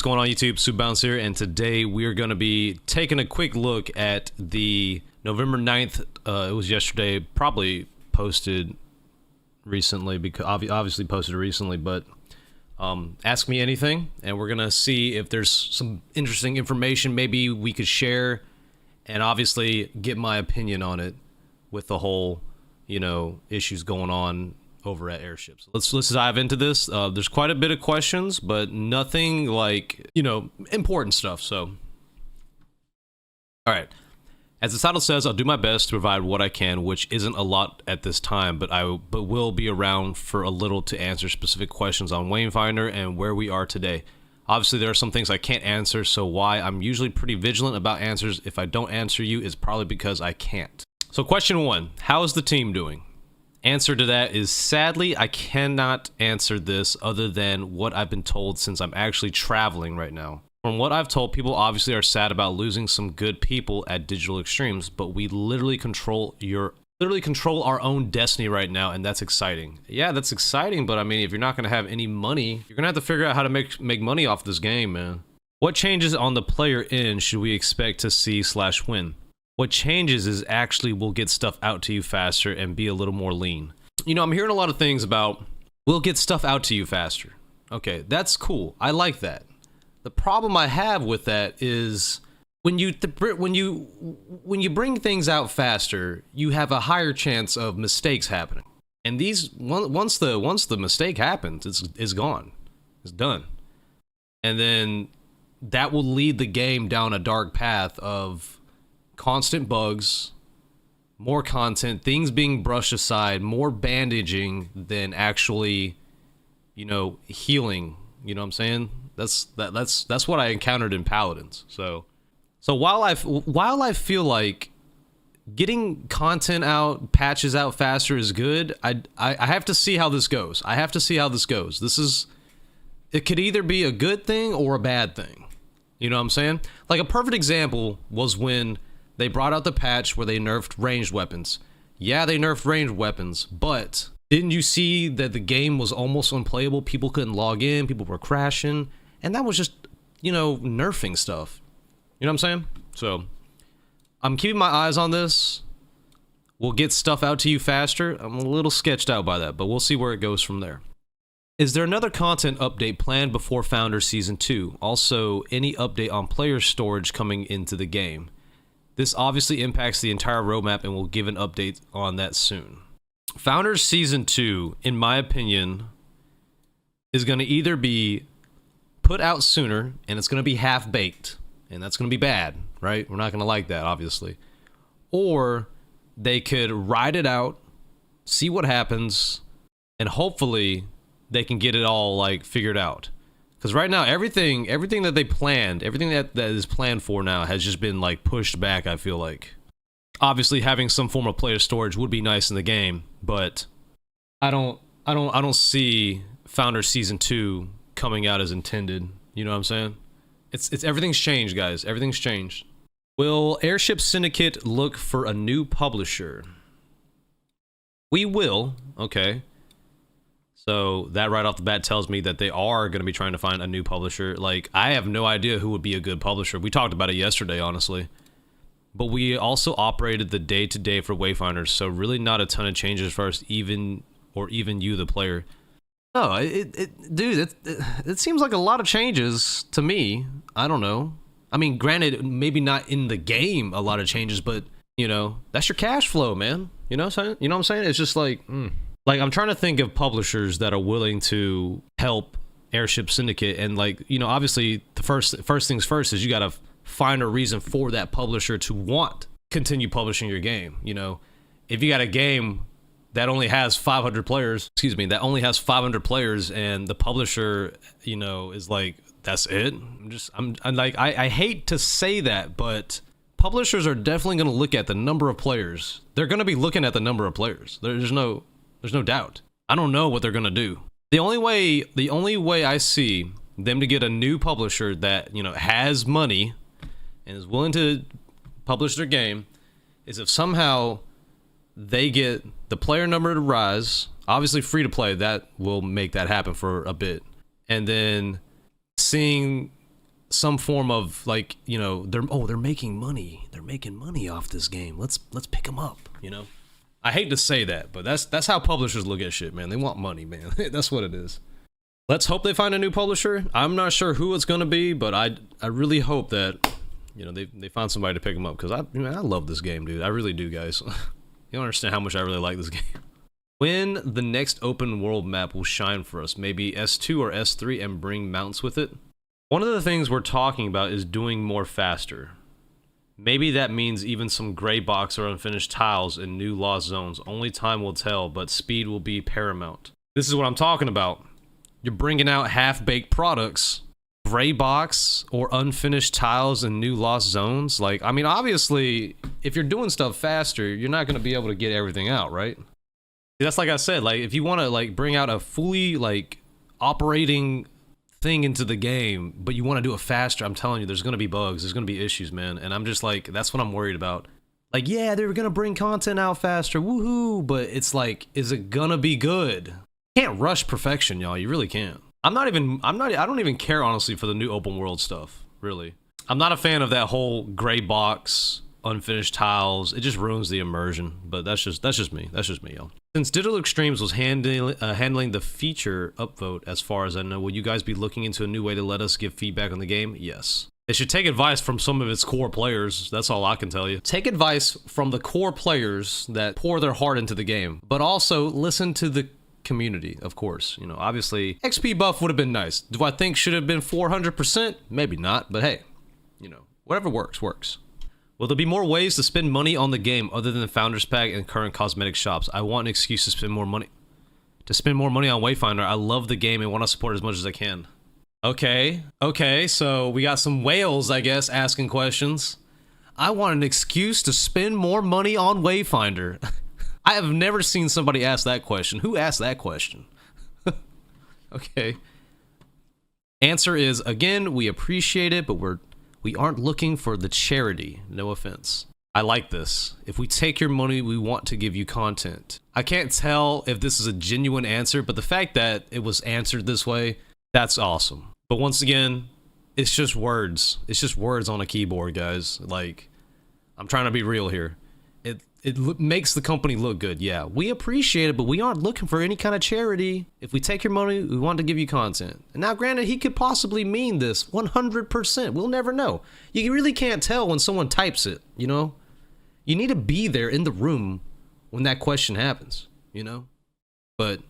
going on YouTube? Supabounce here, and today we are going to be taking a quick look at the November 9th, it was yesterday, probably posted recently, because obviously posted recently, but Ask Me Anything, and we're going to see if there's some interesting information maybe we could share, and obviously get my opinion on it with the whole, you know, issues going on over at Airship. So let's dive into this. There's quite a bit of questions, but nothing like, you know, important stuff. So, all right. As the title says, I'll do my best to provide what I can, which isn't a lot at this time, but will be around for a little to answer specific questions on Wayfinder and where we are today. Obviously, there are some things I can't answer, so why I'm usually pretty vigilant about answers. If I don't answer you, it's probably because I can't. So question 1, how is the team doing? Answer to that is, sadly, I cannot answer this other than what I've been told since I'm actually traveling right now. From what I've told, people obviously are sad about losing some good people at Digital Extremes, but we literally control our own destiny right now, and that's exciting. Yeah, that's exciting, but I mean, if you're not going to have any money, you're going to have to figure out how to make money off this game, man. What changes on the player end should we expect to see / win? What changes is actually we'll get stuff out to you faster and be a little more lean. You know, I'm hearing a lot of things about we'll get stuff out to you faster. Okay, that's cool. I like that. The problem I have with that is when you bring things out faster, you have a higher chance of mistakes happening. And these once the mistake happens, it's gone. It's done. And then that will lead the game down a dark path of constant bugs, more content, things being brushed aside, more bandaging than actually, you know, healing. You know what I'm saying? That's what I encountered in Paladins. So while I feel like getting content out, patches out faster is good, I have to see how this goes. I have to see how this goes. It could either be a good thing or a bad thing. You know what I'm saying? Like a perfect example was when they brought out the patch where they nerfed ranged weapons. Yeah, they nerfed ranged weapons, but didn't you see that the game was almost unplayable? People couldn't log in, people were crashing, and that was just, you know, nerfing stuff. You know what I'm saying? So, I'm keeping my eyes on this. We'll get stuff out to you faster. I'm a little sketched out by that, but we'll see where it goes from there. Is there another content update planned before Founder Season 2? Also, any update on player storage coming into the game? This obviously impacts the entire roadmap, and we'll give an update on that soon. Founders Season 2, in my opinion, is going to either be put out sooner, and it's going to be half-baked, and that's going to be bad, right? We're not going to like that, obviously. Or they could ride it out, see what happens, and hopefully they can get it all, like, figured out. Because right now, everything that they planned, everything that is planned for now has just been, like, pushed back, I feel like. Obviously, having some form of player storage would be nice in the game, but I don't see Founder Season 2 coming out as intended. You know what I'm saying? It's everything's changed, guys. Everything's changed. Will Airship Syndicate look for a new publisher? We will. Okay. So that right off the bat tells me that they are going to be trying to find a new publisher. Like, I have no idea who would be a good publisher. We talked about it yesterday, honestly. But we also operated the day-to-day for Wayfinders, so really not a ton of changes for us, even you, the player. No, dude, it seems like a lot of changes to me. I don't know. I mean, granted, maybe not in the game a lot of changes, but, you know, that's your cash flow, man. You know what I'm saying? You know what I'm saying? It's just like, Like, I'm trying to think of publishers that are willing to help Airship Syndicate, and, like, you know, obviously the first things first is you gotta find a reason for that publisher to want continue publishing your game. You know, if you got a game that only has 500 players, that only has 500 players, and the publisher, you know, is like, that's it. I'm like, I hate to say that, but publishers are definitely going to look at the number of players. They're going to be looking at the number of players. There's no doubt. I don't know what they're going to do. The only way I see them to get a new publisher that, you know, has money and is willing to publish their game is if somehow they get the player number to rise. Obviously, free to play, that will make that happen for a bit. And then seeing some form of like, you know, they're making money. They're making money off this game. Let's pick them up, you know? I hate to say that, but that's how publishers look at shit, man. They want money, man. That's what it is. Let's hope they find a new publisher. I'm not sure who it's going to be, but I really hope that, you know, they find somebody to pick them up, because I love this game, dude. I really do, guys. You don't understand how much I really like this game. When the next open world map will shine for us, maybe S2 or S3, and bring mounts with it. One of the things we're talking about is doing more faster. Maybe that means even some gray box or unfinished tiles in new lost zones. Only time will tell, but speed will be paramount. This is what I'm talking about. You're bringing out half-baked products, gray box or unfinished tiles in new lost zones. Like, I mean, obviously, if you're doing stuff faster, you're not going to be able to get everything out, right? That's like I said, like, if you want to, like, bring out a fully, like, operating thing into the game, but you want to do it faster, I'm telling you, there's going to be bugs, there's going to be issues, man. And I'm just like, that's what I'm worried about. Like, yeah, they're going to bring content out faster, woohoo, but it's like, is it going to be good? You can't rush perfection, y'all. You really can't. I don't even care, honestly, for the new open world stuff, really. I'm not a fan of that whole gray box, unfinished tiles. It just ruins the immersion, but that's just me. That's just me, y'all. Since Digital Extremes was handling the feature upvote, as far as I know, will you guys be looking into a new way to let us give feedback on the game? Yes. They should take advice from some of its core players. That's all I can tell you. Take advice from the core players that pour their heart into the game, but also listen to the community, of course. You know, obviously, XP buff would have been nice. Do I think should have been 400%? Maybe not, but hey, you know, whatever works, works. Will there be more ways to spend money on the game other than the Founders Pack and current cosmetic shops? I want an excuse to spend more money. To spend more money on Wayfinder. I love the game and want to support it as much as I can. Okay, so we got some whales, I guess, asking questions. I want an excuse to spend more money on Wayfinder. I have never seen somebody ask that question. Who asked that question? Okay. Answer is, again, we appreciate it, but we aren't looking for the charity. No offense. I like this. If we take your money, we want to give you content. I can't tell if this is a genuine answer, but the fact that it was answered this way, that's awesome. But once again, it's just words. It's just words on a keyboard, guys. Like, I'm trying to be real here. It makes the company look good. Yeah, we appreciate it, but we aren't looking for any kind of charity. If we take your money, we want to give you content. And now, granted, he could possibly mean this 100%. We'll never know. You really can't tell when someone types it, you know? You need to be there in the room when that question happens, you know? But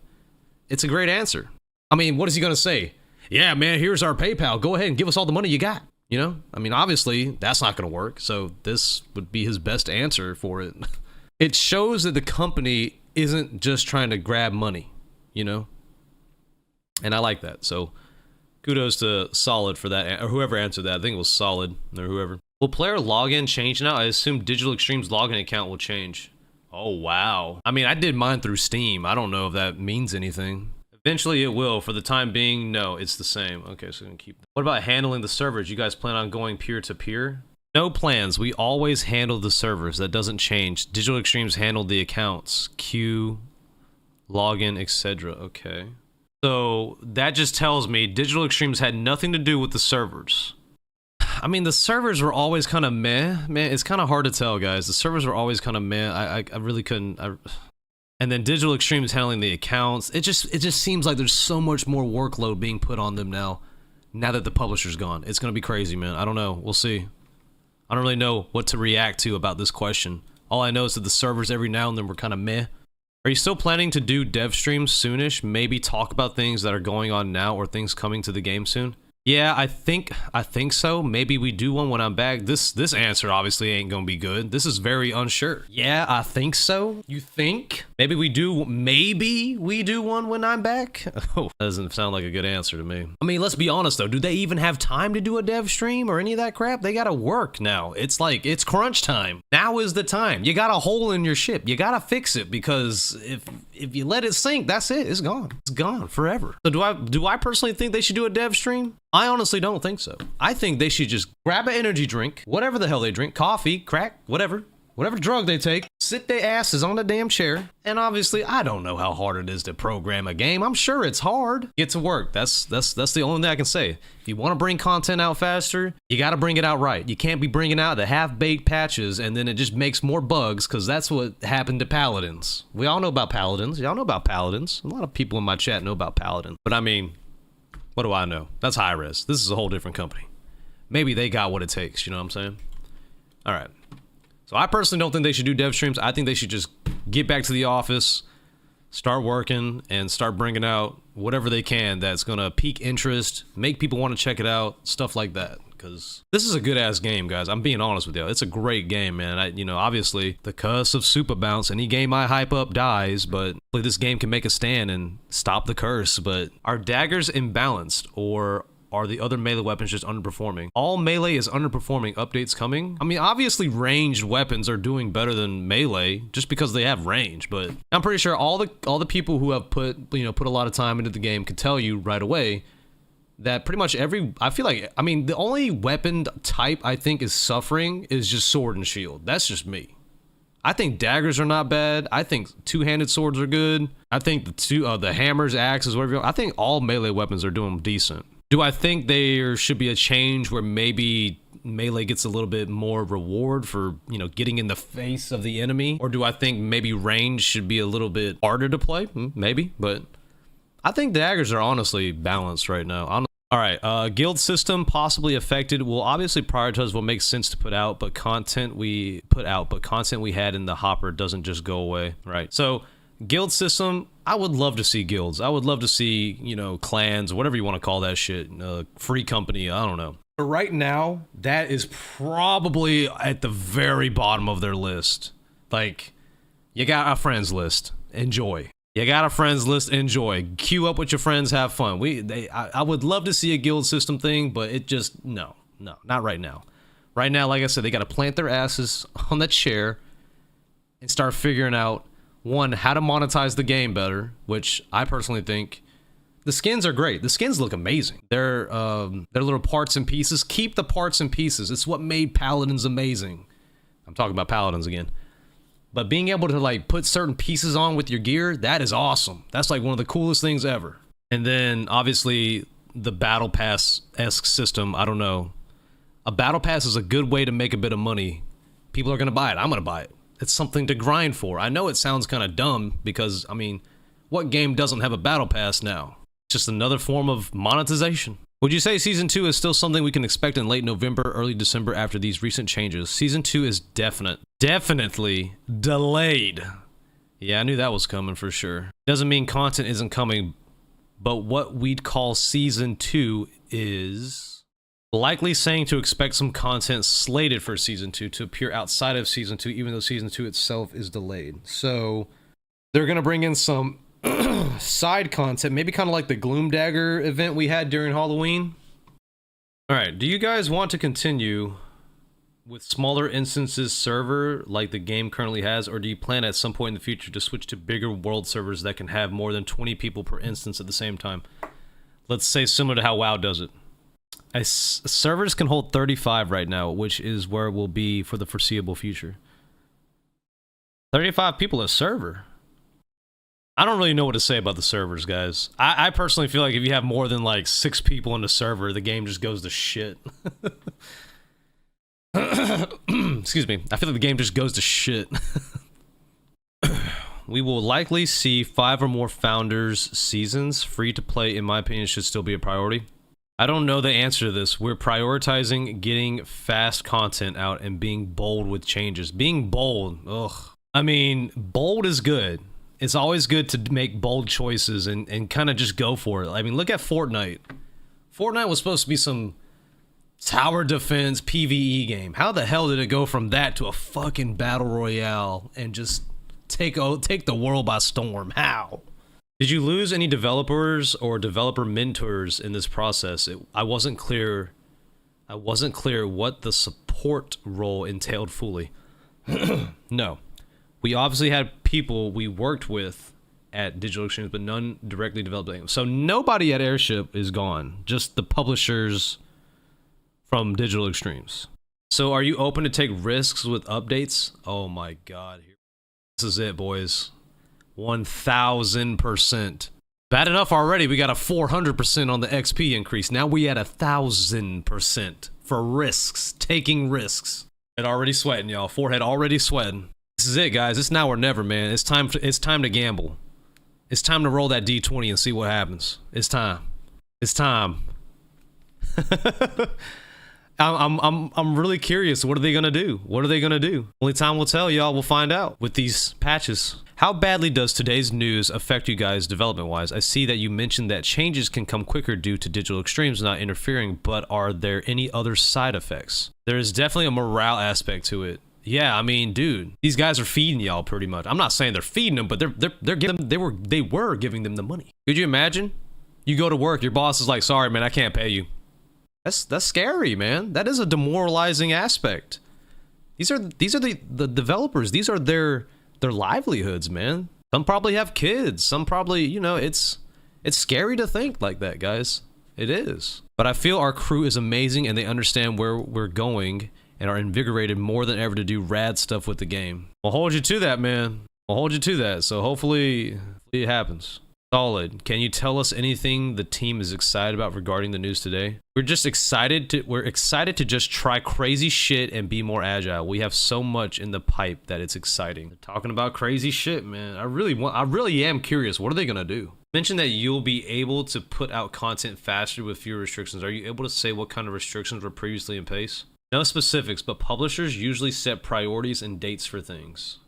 it's a great answer. I mean, what is he going to say? Yeah, man, here's our PayPal. Go ahead and give us all the money you got. You know? I mean, obviously, that's not going to work. So this would be his best answer for it. It shows that the company isn't just trying to grab money, you know? And I like that. So kudos to Solid for that, or whoever answered that. I think it was Solid, or whoever. Will player login change now? I assume Digital Extremes login account will change. Oh, wow. I mean, I did mine through Steam. I don't know if that means anything. Eventually it will. For the time being, no, it's the same. Okay, so I'm gonna keep that. What about handling the servers? You guys plan on going peer-to-peer? No plans. We always handle the servers. That doesn't change. Digital Extremes handled the accounts, queue, login, etc. Okay. So that just tells me Digital Extremes had nothing to do with the servers. I mean, the servers were always kind of meh. Man, it's kind of hard to tell, guys. The servers were always kind of meh. I really couldn't. And then Digital Extremes handling the accounts. It just seems like there's so much more workload being put on them now that the publisher's gone. It's gonna be crazy, man. I don't know. We'll see. I don't really know what to react to about this question. All I know is that the servers every now and then were kind of meh. Are you still planning to do dev streams soonish? Maybe talk about things that are going on now or things coming to the game soon? Yeah, I think so. Maybe we do one when I'm back. This answer obviously ain't gonna be good. This is very unsure. Yeah, I think so. You think? Maybe we do one when I'm back? Oh, that doesn't sound like a good answer to me. I mean, let's be honest though. Do they even have time to do a dev stream or any of that crap? They gotta work now. It's like, it's crunch time. Now is the time. You got a hole in your ship. You gotta fix it, because if you let it sink, that's it. It's gone. It's gone forever. So do I personally think they should do a dev stream? I honestly don't think so. I think they should just grab an energy drink, whatever the hell they drink, coffee, crack, whatever, whatever drug they take, sit their asses on the damn chair. And obviously, I don't know how hard it is to program a game. I'm sure it's hard. Get to work. That's the only thing I can say. If you want to bring content out faster, you got to bring it out right. You can't be bringing out the half-baked patches and then it just makes more bugs, because that's what happened to Paladins. We all know about Paladins. Y'all know about Paladins. A lot of people in my chat know about Paladin. But I mean, what do I know? That's high-res. This is a whole different company. Maybe they got what it takes, you know what I'm saying? All right. So I personally don't think they should do dev streams. I think they should just get back to the office, start working, and start bringing out whatever they can that's going to pique interest, make people want to check it out, stuff like that. Because this is a good-ass game, guys. I'm being honest with you. It's a great game, man. You know, obviously, the curse of Supabounce, any game I hype up dies, but this game can make a stand and stop the curse. But are daggers imbalanced, or are the other melee weapons just underperforming? All melee is underperforming. Updates coming? I mean, obviously ranged weapons are doing better than melee just because they have range, but I'm pretty sure all the people who have put a lot of time into the game could tell you right away that pretty much I mean, the only weapon type I think is suffering is just sword and shield. That's just me. I think daggers are not bad. I think two-handed swords are good. I think the hammers, axes, whatever you want. I think all melee weapons are doing decent. Do I think there should be a change where maybe melee gets a little bit more reward for, getting in the face of the enemy? Or do I think maybe range should be a little bit harder to play? Maybe, but I think daggers are honestly balanced right now. All right, guild system possibly affected. We'll obviously prioritize what makes sense to put out, but content we had in the hopper doesn't just go away, right? So guild system, I would love to see guilds. I would love to see, clans, whatever you want to call that shit, free company, I don't know. But right now, that is probably at the very bottom of their list. Like, you got a friends list, enjoy. You got a friends list, enjoy. Queue up with your friends, have fun. I would love to see a guild system thing, but it just, no, not right now. Right now, like I said, they got to plant their asses on that chair and start figuring out, one, how to monetize the game better, which I personally think the skins are great. The skins look amazing. They're little parts and pieces. Keep the parts and pieces. It's what made Paladins amazing. I'm talking about Paladins again. But being able to like put certain pieces on with your gear, that is awesome. That's like one of the coolest things ever. And then obviously the battle pass-esque system, I don't know. A battle pass is a good way to make a bit of money. People are going to buy it. I'm going to buy it. It's something to grind for. I know it sounds kind of dumb because, I mean, what game doesn't have a battle pass now? It's just another form of monetization. Would you say Season 2 is still something we can expect in late November, early December after these recent changes? Season 2 is definitely delayed. Yeah, I knew that was coming for sure. Doesn't mean content isn't coming, but what we'd call Season 2 is likely saying to expect some content slated for Season 2 to appear outside of Season 2, even though Season 2 itself is delayed. So they're going to bring in some side content, maybe kind of like the Gloom Dagger event we had during Halloween. All right, do you guys want to continue with smaller instances server like the game currently has, or do you plan at some point in the future to switch to bigger world servers that can have more than 20 people per instance at the same time? Let's say similar to how WoW does it. Servers can hold 35 right now, which is where we'll be for the foreseeable future. 35 people a server. I don't really know what to say about the servers, guys. I personally feel like if you have more than like 6 people in the server, the game just goes to shit. Excuse me. I feel like the game just goes to shit. We will likely see 5 or more Founders seasons. Free to play, in my opinion, should still be a priority. I don't know the answer to this. We're prioritizing getting fast content out and being bold with changes. Being bold, ugh. I mean, bold is good. It's always good to make bold choices and kind of just go for it. I mean, look at Fortnite. Fortnite was supposed to be some tower defense PvE game. How the hell did it go from that to a fucking battle royale and just take the world by storm? How? Did you lose any developers or developer mentors in this process? I wasn't clear what the support role entailed fully. No. We obviously had people we worked with at Digital Extremes, but none directly developed games. So nobody at Airship is gone. Just the publishers from Digital Extremes. So are you open to take risks with updates? Oh my god. This is it, boys. 1000%. Bad enough already, we got a 400% on the XP increase. Now we at 1000% for risks, taking risks. Head already sweating, y'all. Forehead already sweating. This is it, guys. It's now or never, man. It's time to gamble. It's time to roll that D20 and see what happens. It's time. It's time. I'm really curious. What are they gonna do? What are they gonna do? Only time will tell, y'all. We'll find out with these patches. How badly does today's news affect you guys development-wise? I see that you mentioned that changes can come quicker due to digital extremes not interfering, but are there any other side effects? There is definitely a morale aspect to it. Yeah, I mean, dude, these guys are feeding y'all pretty much. I'm not saying they're feeding them, but they're giving them, they were giving them the money. Could you imagine? You go to work, your boss is like, "Sorry, man, I can't pay you." That's scary, man. That is a demoralizing aspect. These are the developers. These are their livelihoods, man. Some probably have kids. Some probably, you know, it's scary to think like that, guys. It is. But I feel our crew is amazing and they understand where we're going and are invigorated more than ever to do rad stuff with the game. I'll hold you to that, man. I'll hold you to that. So hopefully it happens. Solid. Can you tell us anything the team is excited about regarding the news today? We're excited to just try crazy shit and be more agile. We have so much in the pipe that it's exciting. They're talking about crazy shit, man. I really am curious. What are they gonna do? Mention that you'll be able to put out content faster with fewer restrictions. Are you able to say what kind of restrictions were previously in place? No specifics, but publishers usually set priorities and dates for things.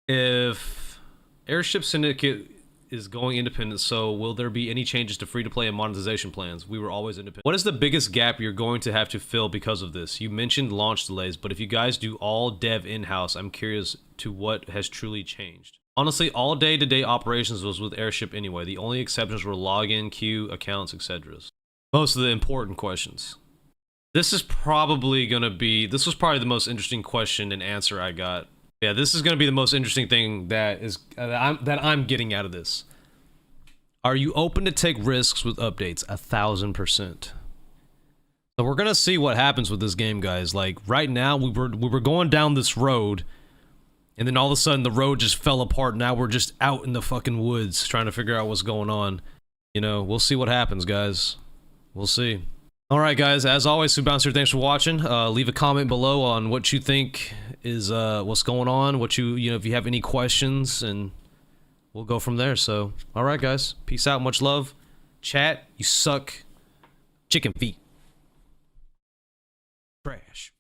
If Airship Syndicate is going independent, so will there be any changes to free-to-play and monetization plans? We were always independent. What is the biggest gap you're going to have to fill because of this? You mentioned launch delays, but if you guys do all dev in-house, I'm curious to what has truly changed. Honestly, all day-to-day operations was with Airship anyway. The only exceptions were login, queue, accounts, etc. Most of the important questions. This was probably the most interesting question and answer I got. Yeah, this is going to be the most interesting thing that I'm getting out of this. Are you open to take risks with updates? 1000%. So we're going to see what happens with this game, guys. Like right now, we were going down this road, and then all of a sudden the road just fell apart. Now we're just out in the fucking woods trying to figure out what's going on. You know, we'll see what happens, guys. We'll see. All right, guys, as always, Supabounce here. Thanks for watching. Leave a comment below on what you think is what's going on, what you know, if you have any questions, and we'll go from there. So, all right, guys, peace out, much love. Chat, you suck. Chicken feet. Trash.